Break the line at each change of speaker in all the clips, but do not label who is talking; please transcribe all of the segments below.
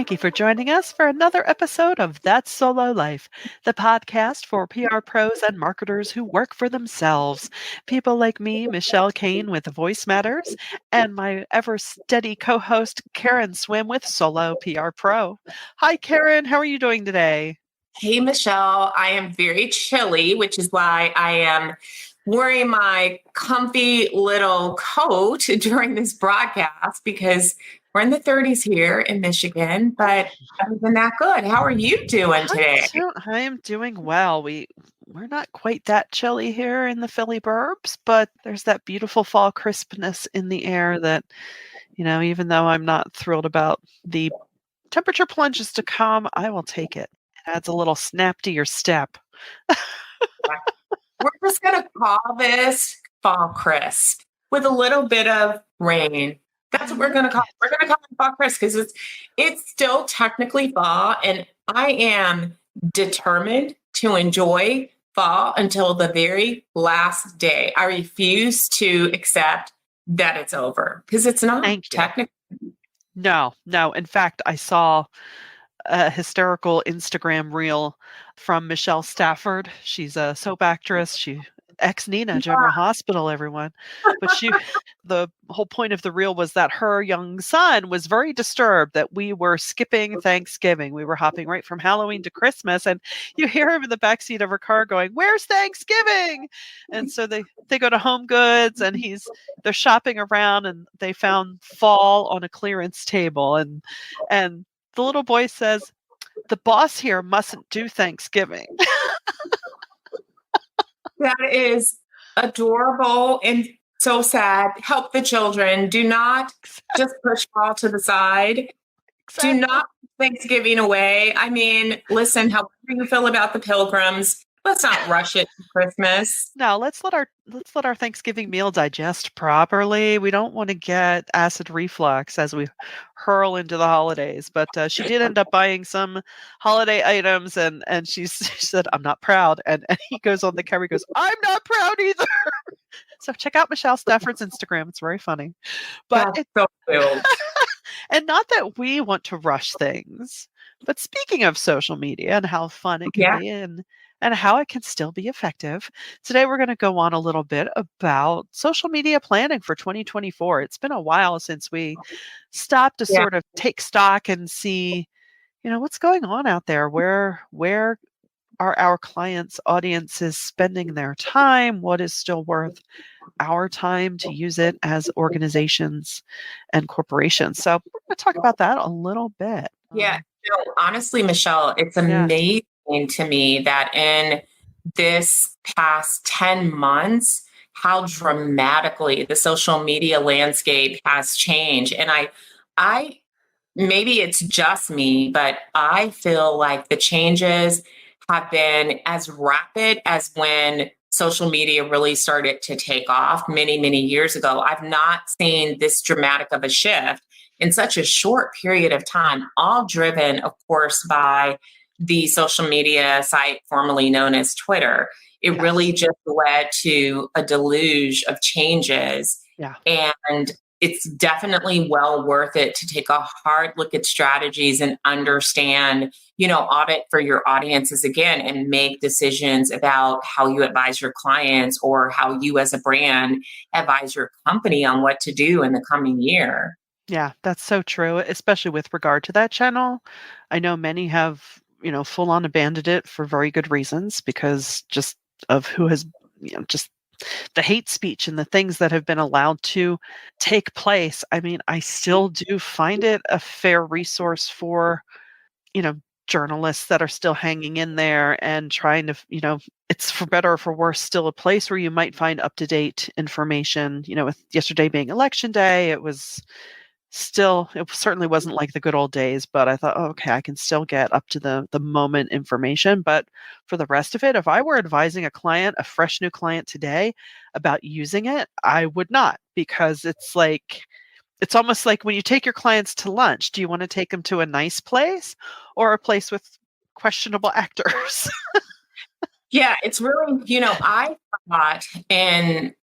Thank you for joining us for another episode of That's Solo Life, the podcast for PR pros and marketers who work for themselves. People like me, Michelle Kane with VoiceMatters, and my ever steady co host, Karen Swim with Solo PR Pro. Hi, Karen. How are you doing today?
Hey, Michelle. I am very chilly, which is why I am wearing my comfy little coat during this broadcast because we're in the 30s here in Michigan. But other than that, good. How are you doing today?
I am doing well. We're not quite that chilly here in the Philly burbs, but there's that beautiful fall crispness in the air that, even though I'm not thrilled about the temperature plunges to come, I will take it. It adds a little snap to your step.
We're just going to call this fall crisp with a little bit of rain. That's what we're going to call it. We're going to call it fall crisp because it's still technically fall, and I am determined to enjoy fall until the very last day. I refuse to accept that it's over because it's not technically.
No. In fact, I saw a hysterical Instagram reel from Michelle Stafford. She's a soap actress. She ex-Nina General Hospital, everyone. But the whole point of the reel was that her young son was very disturbed that we were skipping Thanksgiving. We were hopping right from Halloween to Christmas, and you hear him in the backseat of her car going, "Where's Thanksgiving?" And so they go to Home Goods, and they're shopping around, and they found fall on a clearance table, and the little boy says, "The boss here mustn't do Thanksgiving."
That is adorable and so sad. Help the children. Do not just push fall to the side. Exactly. Do not put Thanksgiving away. I mean, listen, however you feel about the Pilgrims, let's not rush it to Christmas.
No, let's let our Thanksgiving meal digest properly. We don't want to get acid reflux as we hurl into the holidays. But she did end up buying some holiday items, and she said, "I'm not proud." And he goes on the camera, he goes, "I'm not proud either." So check out Michelle Stafford's Instagram. It's very funny. But
it's so cool.
And not that we want to rush things, but speaking of social media and how fun it can be and how it can still be effective, today we're going to go on a little bit about social media planning for 2024. It's been a while since we stopped to sort of take stock and see, what's going on out there. Where are our clients' audiences spending their time? What is still worth our time to use it as organizations and corporations? So we're going to talk about that a little bit.
Yeah. Honestly, Michelle, it's amazing to me that in this past 10 months, how dramatically the social media landscape has changed. And I maybe it's just me, but I feel like the changes have been as rapid as when social media really started to take off many, many years ago. I've not seen this dramatic of a shift in such a short period of time, all driven, of course, by the social media site formerly known as Twitter. It really just led to a deluge of changes.
Yeah.
And it's definitely well worth it to take a hard look at strategies and understand, audit for your audiences again, and make decisions about how you advise your clients or how you as a brand advise your company on what to do in the coming year.
Yeah, that's so true, especially with regard to that channel. I know many have, full on abandoned it for very good reasons because just of who has, just the hate speech and the things that have been allowed to take place. I mean, I still do find it a fair resource for, journalists that are still hanging in there and trying to, it's for better or for worse, still a place where you might find up-to-date information. With yesterday being election day, it certainly wasn't like the good old days, but I thought, okay, I can still get up to the moment information. But for the rest of it, if I were advising a fresh new client today about using it, I would not, because it's almost like when you take your clients to lunch, do you want to take them to a nice place or a place with questionable actors?
Yeah, it's really, I thought in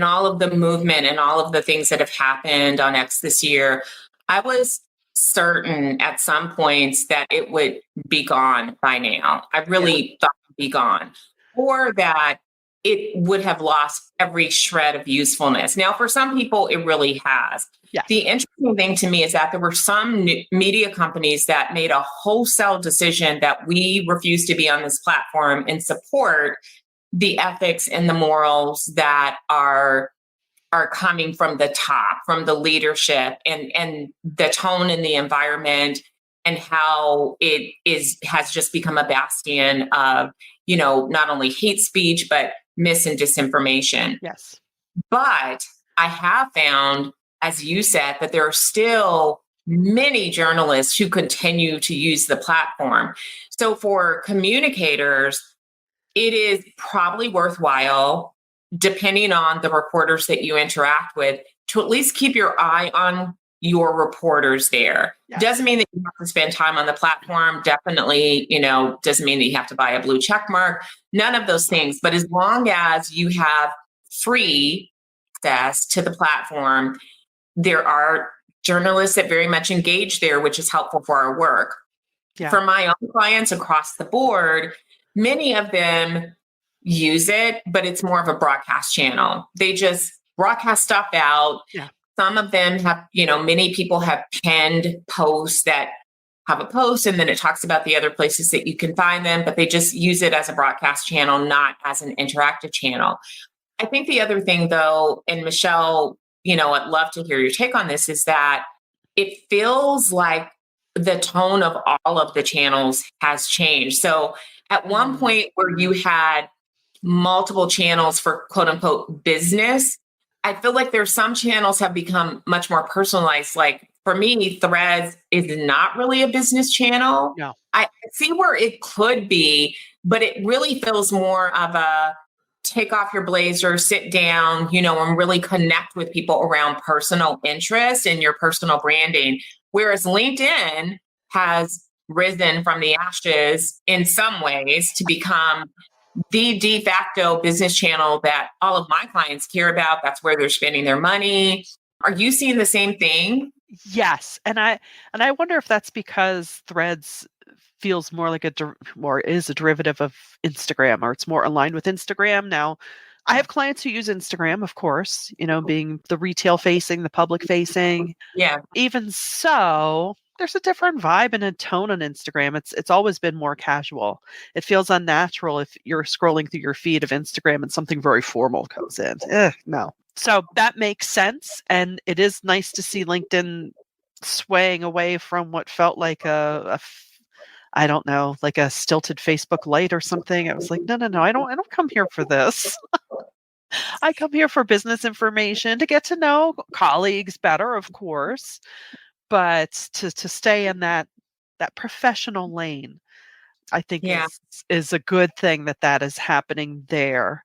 all of the movement and all of the things that have happened on X this year, I was certain at some points that it would be gone by now. I really thought it would be gone, or that it would have lost every shred of usefulness. Now, for some people, it really has.
Yes.
The interesting thing to me is that there were some media companies that made a wholesale decision that we refuse to be on this platform and support the ethics and the morals that are coming from the top, from the leadership, and the tone in the environment, and how it has just become a bastion of, not only hate speech, but mis and disinformation.
Yes.
But I have found, as you said, that there are still many journalists who continue to use the platform. So for communicators, it is probably worthwhile, depending on the reporters that you interact with, to at least keep your eye on your reporters there.
Yes.
Doesn't mean that you have to spend time on the platform. Definitely, doesn't mean that you have to buy a blue check mark. None of those things. But as long as you have free access to the platform, there are journalists that very much engage there, which is helpful for our work.
Yeah.
For my own clients across the board, many of them use it, but it's more of a broadcast channel. They just broadcast stuff out.
Yeah.
Some of them have, many people have penned posts that have a post, and then it talks about the other places that you can find them, but they just use it as a broadcast channel, not as an interactive channel. I think the other thing, though, and Michelle, I'd love to hear your take on this, is that it feels like the tone of all of the channels has changed. So at one point where you had multiple channels for quote unquote business, I feel like there's some channels have become much more personalized. Like for me, Threads is not really a business channel.
No.
I see where it could be, but it really feels more of a take off your blazer, sit down, and really connect with people around personal interest and your personal branding. Whereas LinkedIn has risen from the ashes in some ways to become the de facto business channel that all of my clients care about. That's where they're spending their money. Are you seeing the same thing?
Yes. And I wonder if that's because Threads feels more like or is a derivative of Instagram, or it's more aligned with Instagram. Now, I have clients who use Instagram, of course, being the retail facing, the public facing.
Yeah.
Even so, there's a different vibe and a tone on Instagram. It's always been more casual. It feels unnatural if you're scrolling through your feed of Instagram and something very formal comes in. No. So that makes sense. And it is nice to see LinkedIn swaying away from what felt like I don't know, like a stilted Facebook Lite or something. I was like, no, I don't come here for this. I come here for business information, to get to know colleagues better, of course, but to stay in that professional lane, I think is a good thing that is happening there.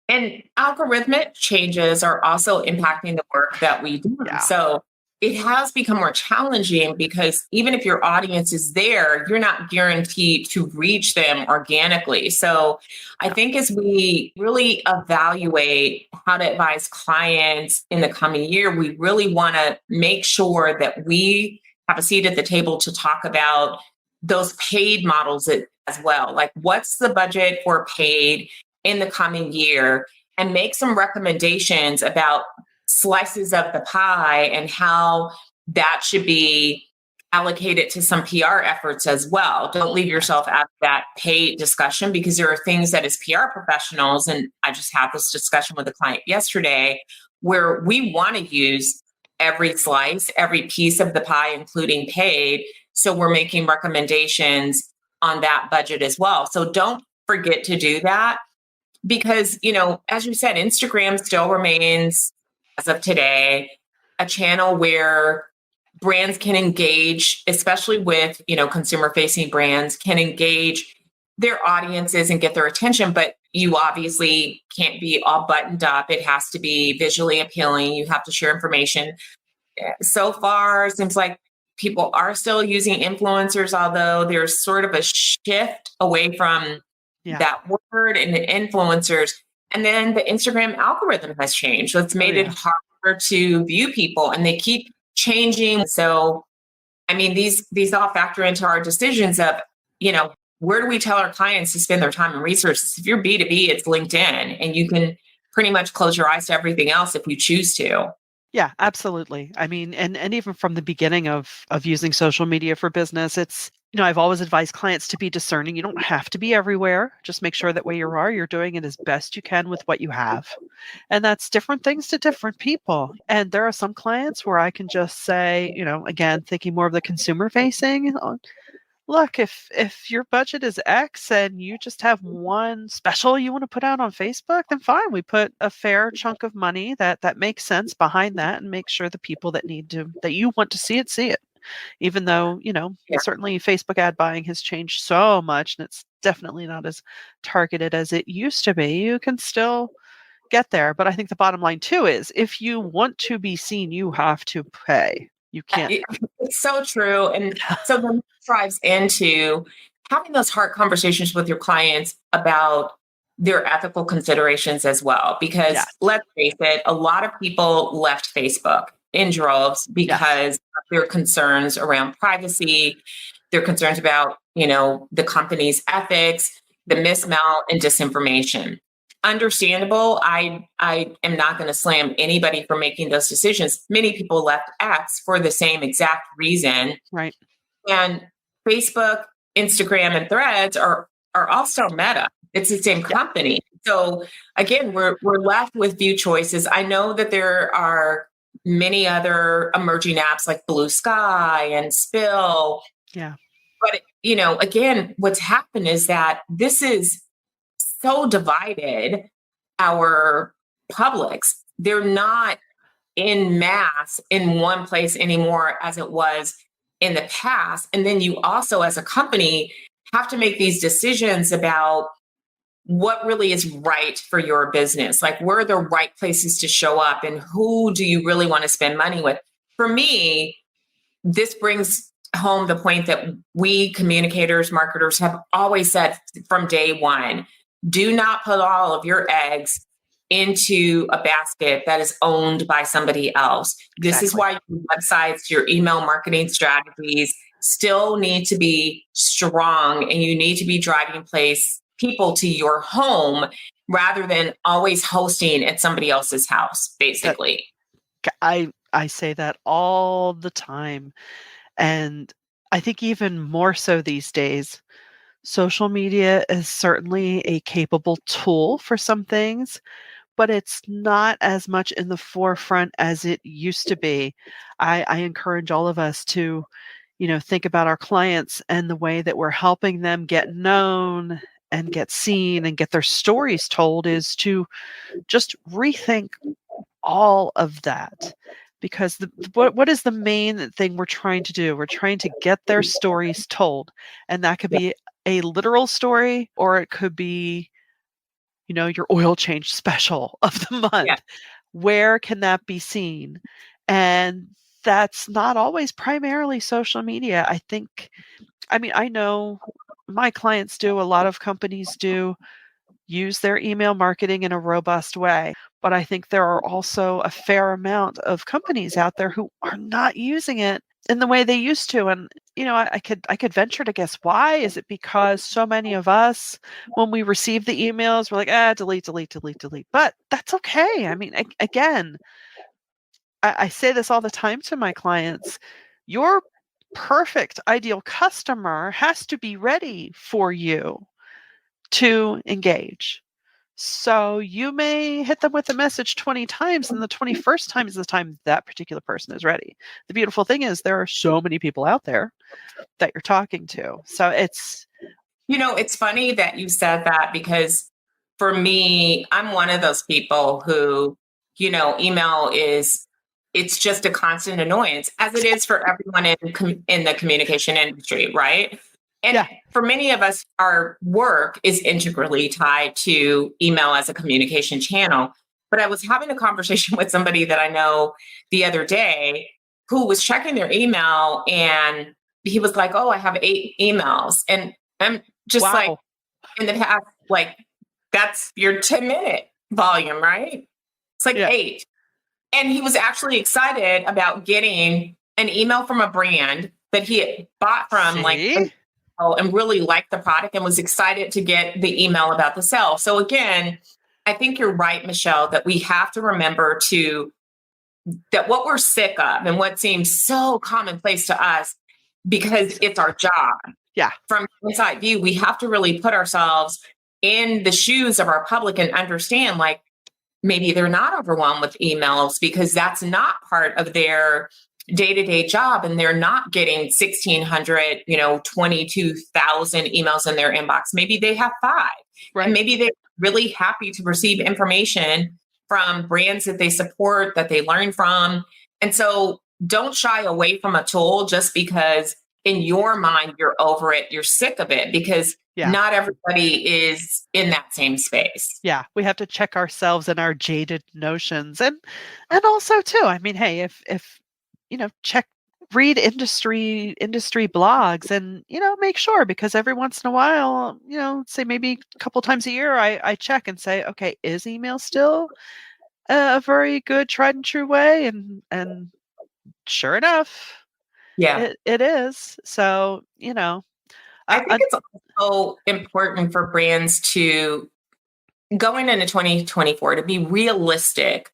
And algorithmic changes are also impacting the work that we do.
Yeah.
So it has become more challenging, because even if your audience is there, you're not guaranteed to reach them organically. So I think as we really evaluate how to advise clients in the coming year, we really want to make sure that we have a seat at the table to talk about those paid models as well. Like, what's the budget for paid in the coming year, and make some recommendations about slices of the pie and how that should be allocated to some PR efforts as well. Don't leave yourself out of that paid discussion, because there are things that as PR professionals, and I just had this discussion with a client yesterday, where we want to use every slice, every piece of the pie, including paid. So we're making recommendations on that budget as well. So don't forget to do that. Because, as you said, Instagram still remains, as of today, a channel where brands can engage, especially with, consumer-facing brands, can engage their audiences and get their attention. But you obviously can't be all buttoned up. It has to be visually appealing. You have to share information. So far, it seems like people are still using influencers, although there's sort of a shift away from that word and the influencers. And then the Instagram algorithm has changed. So it's made it harder to view people, and they keep changing. So I mean, these all factor into our decisions of, where do we tell our clients to spend their time and resources? If you're B2B, it's LinkedIn, and you can pretty much close your eyes to everything else if you choose to.
Yeah, absolutely. I mean, and even from the beginning of using social media for business, it's, I've always advised clients to be discerning. You don't have to be everywhere. Just make sure that where you are, you're doing it as best you can with what you have. And that's different things to different people. And there are some clients where I can just say, again, thinking more of the consumer facing, look, if your budget is X and you just have one special you want to put out on Facebook, then fine. We put a fair chunk of money that makes sense behind that and make sure the people that you want to see it. Even though,
Yeah.
certainly Facebook ad buying has changed so much and it's definitely not as targeted as it used to be, you can still get there. But I think the bottom line too is if you want to be seen, you have to pay. You can't.
It's so true. And so then drives into having those hard conversations with your clients about their ethical considerations as well. Because
Yes.
let's face it, a lot of people left Facebook in droves because of their concerns around privacy, their concerns about, the company's ethics, the mismount and disinformation. Understandable. I am not going to slam anybody for making those decisions. Many people left X for the same exact reason.
Right.
And Facebook, Instagram, and Threads are also Meta. It's the same company. So again, we're left with few choices. I know that there are many other emerging apps like Blue Sky and Spill.
Yeah.
But again, what's happened is that this is so divided our publics. They're not in mass in one place anymore as it was in the past. And then you also, as a company, have to make these decisions about what really is right for your business. Like, where are the right places to show up and who do you really want to spend money with? For me, this brings home the point that we communicators, marketers have always said from day one: do not put all of your eggs into a basket that is owned by somebody else. This is why your websites, your email marketing strategies still need to be strong, and you need to be driving people to your home rather than always hosting at somebody else's house, basically.
I say that all the time. And I think even more so these days, social media is certainly a capable tool for some things, but it's not as much in the forefront as it used to be. I encourage all of us to, think about our clients and the way that we're helping them get known and get seen and get their stories told is to just rethink all of that. Because what is the main thing we're trying to do? We're trying to get their stories told. And that could be a literal story, or it could be, your oil change special of the month.
Yeah.
Where can that be seen? And that's not always primarily social media. I know my clients do, a lot of companies do use their email marketing in a robust way. But I think there are also a fair amount of companies out there who are not using it in the way they used to. And, I could venture to guess why. Is it because so many of us, when we receive the emails, we're like, delete, delete, delete, delete. But that's okay. I mean, again, I say this all the time to my clients. Your perfect ideal customer has to be ready for you to engage. So you may hit them with a message 20 times, and the 21st time is the time that particular person is ready. The beautiful thing is there are so many people out there that you're talking to. So it's
funny that you said that, because for me, I'm one of those people who, email it's just a constant annoyance, as it is for everyone in the communication industry, right? And for many of us, our work is integrally tied to email as a communication channel. But I was having a conversation with somebody that I know the other day who was checking their email, and he was like, "Oh, I have 8 emails." And I'm just like,
wow.
in the past, like, that's your 10-minute volume, right? It's like 8. And he was actually excited about getting an email from a brand that he had bought from like
See?
and really liked the product and was excited to get the email about the sale. So again, I think you're right, Michelle, that we have to remember that what we're sick of and what seems so commonplace to us because it's our job.
Yeah.
From inside view, we have to really put ourselves in the shoes of our public and understand like maybe they're not overwhelmed with emails because that's not part of their day-to-day job and they're not getting 1,600, 22,000 emails in their inbox. Maybe they have 5.
Right.
And maybe they're really happy to receive information from brands that they support, that they learn from. And so don't shy away from a tool just because in your mind you're over it, you're sick of it, because not everybody is in that same space.
Yeah, we have to check ourselves and our jaded notions. And also too, I mean, hey, if read industry blogs and, make sure, because every once in a while, say maybe a couple times a year, I check and say, okay, is email still a very good tried and true way? And sure enough, it is. So,
I think it's also important for brands to, going into 2024, to be realistic,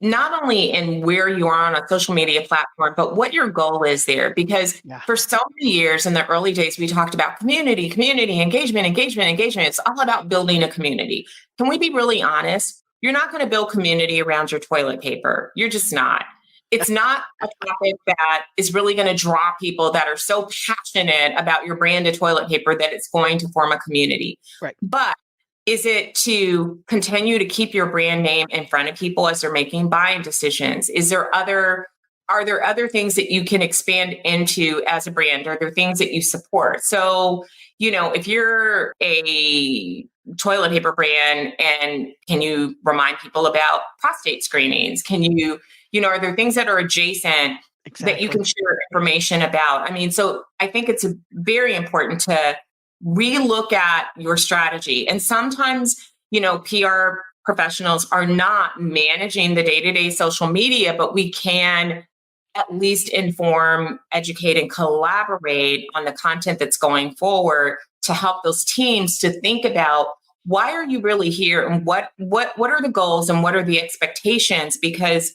not only in where you are on a social media platform, but what your goal is there. Because for so many years in the early days, we talked about community, engagement. It's all about building a community. Can we be really honest? You're not going to build community around your toilet paper. You're just not. It's not a topic that is really going to draw people that are so passionate about your brand of toilet paper that it's going to form a community.
Right.
But is it to continue to keep your brand name in front of people as they're making buying decisions? Are there other things that you can expand into as a brand? Are there things that you support? So, if you're a toilet paper brand, and can you remind people about prostate screenings? Are there things that are adjacent that you can share information about? I mean, so I think it's very important to relook at your strategy. And sometimes, PR professionals are not managing the day-to-day social media, but we can at least inform, educate, and collaborate on the content that's going forward to help those teams to think about, why are you really here, and what are the goals and what are the expectations? Because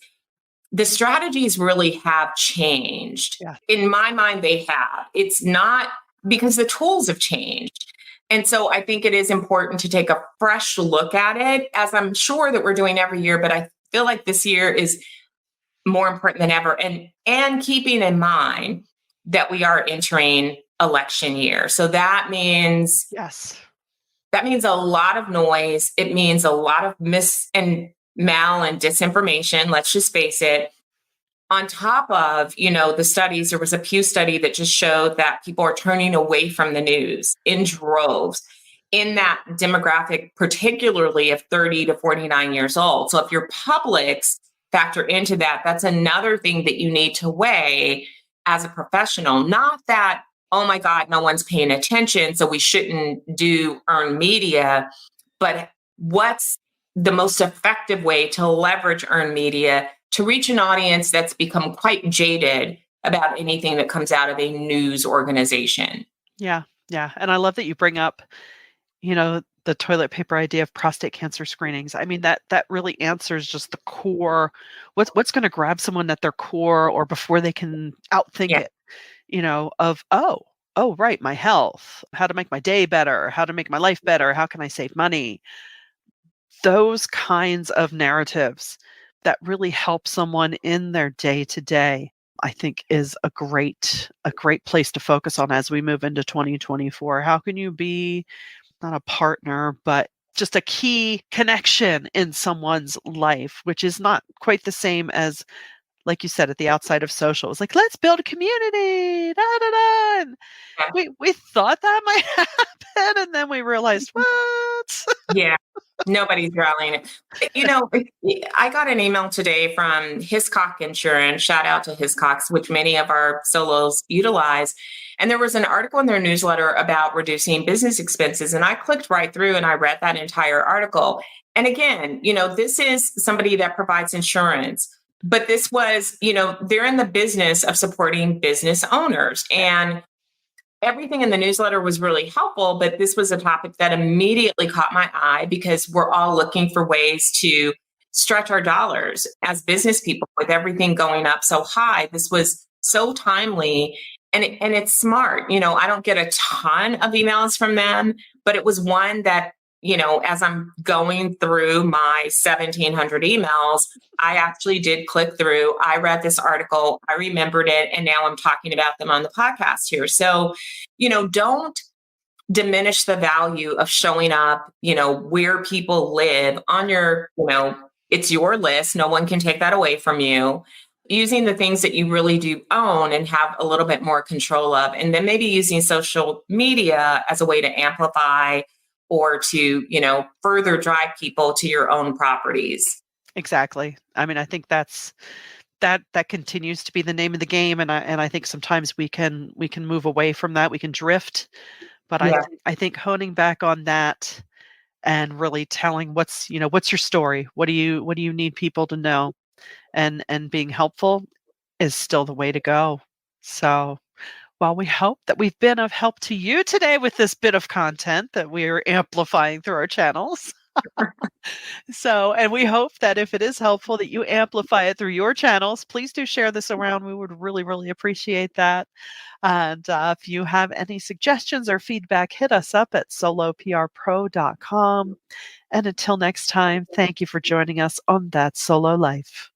the strategies really have changed.
Yeah.
In my mind, they have. It's not because the tools have changed. And so I think it is important to take a fresh look at it, as I'm sure that we're doing every year, but I feel like this year is more important than ever. And keeping in mind that we are entering election year. So that means a lot of noise. It means a lot of mal and disinformation. Let's just face it. On top of, the studies, there was a Pew study that just showed that people are turning away from the news in droves in that demographic, particularly of 30 to 49 years old. So if your publics factor into that, that's another thing that you need to weigh as a professional. Not that, oh my God, no one's paying attention, so we shouldn't do earned media, but what's the most effective way to leverage earned media to reach an audience that's become quite jaded about anything that comes out of a news organization.
Yeah. Yeah. And I love that you bring up, the toilet paper idea of prostate cancer screenings. I mean, that really answers just the core, what's going to grab someone at their core or before they can outthink it, of, oh, right, my health, how to make my day better, how to make my life better, how can I save money? Those kinds of narratives that really help someone in their day-to-day, I think, is a great place to focus on as we move into 2024. How can you be not a partner, but just a key connection in someone's life, which is not quite the same as, like you said, at the outside of social. It's like, let's build a community. Da, da, da. And we thought that might happen, and then we realized, what?
Yeah. Nobody's rallying it. I got an email today from Hiscox Insurance. Shout out to Hiscox, which many of our solos utilize. And there was an article in their newsletter about reducing business expenses. And I clicked right through and I read that entire article. And again, this is somebody that provides insurance, But this was, they're in the business of supporting business owners. And everything in the newsletter was really helpful, but this was a topic that immediately caught my eye because we're all looking for ways to stretch our dollars as business people with everything going up so high. This was so timely, and it's smart. I don't get a ton of emails from them, but it was one that, as I'm going through my 1,700 emails, I actually did click through. I read this article, I remembered it, and now I'm talking about them on the podcast here. So, don't diminish the value of showing up, where people live on your, it's your list. No one can take that away from you. Using the things that you really do own and have a little bit more control of, and then maybe using social media as a way to amplify or to, further drive people to your own properties.
Exactly. I mean, I think that continues to be the name of the game, and I think sometimes we can move away from that. We can drift, but
Yeah.
I think honing back on that and really telling what's your story. What do you need people to know, and being helpful is still the way to go. So, well, we hope that we've been of help to you today with this bit of content that we're amplifying through our channels. So, and we hope that if it is helpful that you amplify it through your channels, please do share this around. We would really, really appreciate that. And if you have any suggestions or feedback, hit us up at soloprpro.com. And until next time, thank you for joining us on That Solo Life.